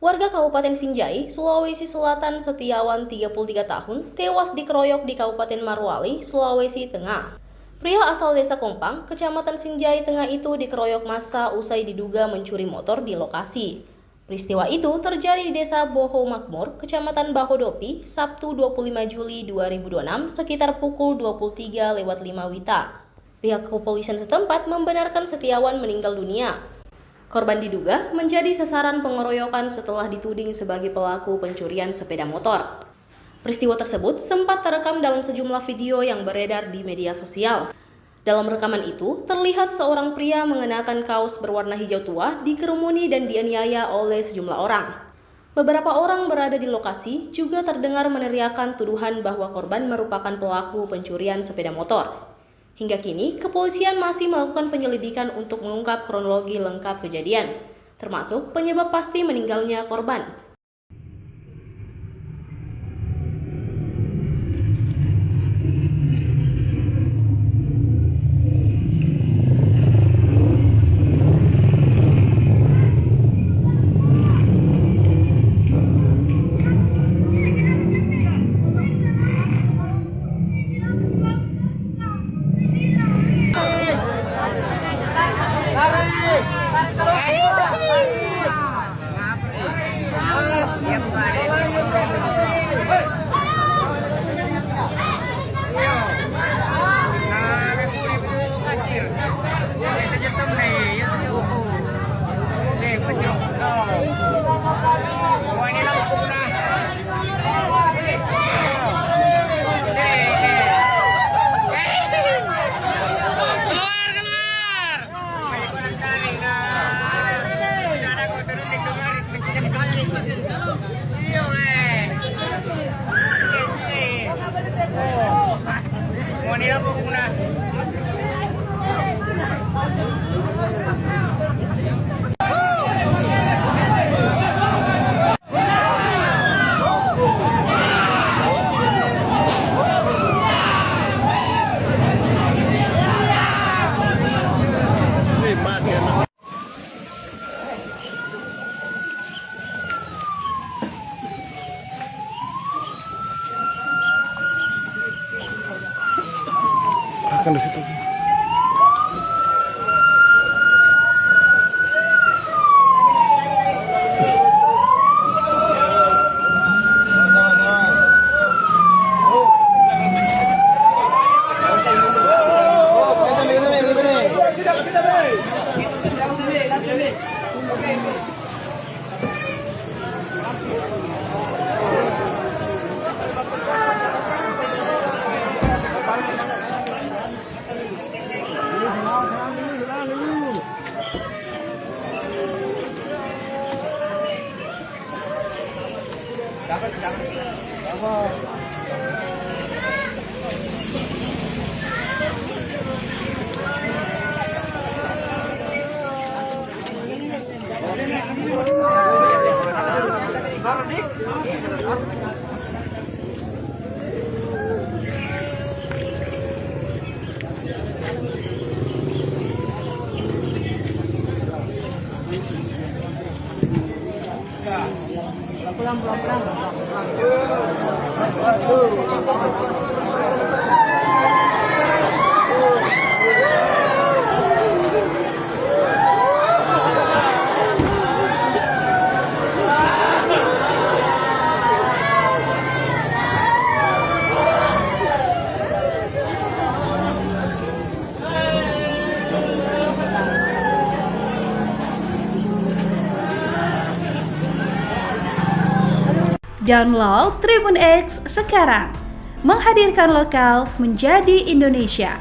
Warga Kabupaten Sinjai, Sulawesi Selatan Setiawan 33 tahun tewas dikeroyok di Kabupaten Morowali, Sulawesi Tengah. Pria asal desa Kompang, Kecamatan Sinjai Tengah itu dikeroyok massa usai diduga mencuri motor di lokasi. Peristiwa itu terjadi di Desa Boho Makmur, Kecamatan Bahodopi, Sabtu 25 Juli 2026 sekitar pukul 23.05 WITA. Pihak kepolisian setempat membenarkan Setiawan meninggal dunia. Korban diduga menjadi sasaran pengeroyokan setelah dituding sebagai pelaku pencurian sepeda motor. Peristiwa tersebut sempat terekam dalam sejumlah video yang beredar di media sosial. Dalam rekaman itu, terlihat seorang pria mengenakan kaos berwarna hijau tua dikerumuni dan dianiaya oleh sejumlah orang. Beberapa orang berada di lokasi juga terdengar meneriakkan tuduhan bahwa korban merupakan pelaku pencurian sepeda motor. Hingga kini, kepolisian masih melakukan penyelidikan untuk mengungkap kronologi lengkap kejadian, termasuk penyebab pasti meninggalnya korban. Akan di situ. Download Tribun X sekarang, menghadirkan lokal menjadi Indonesia.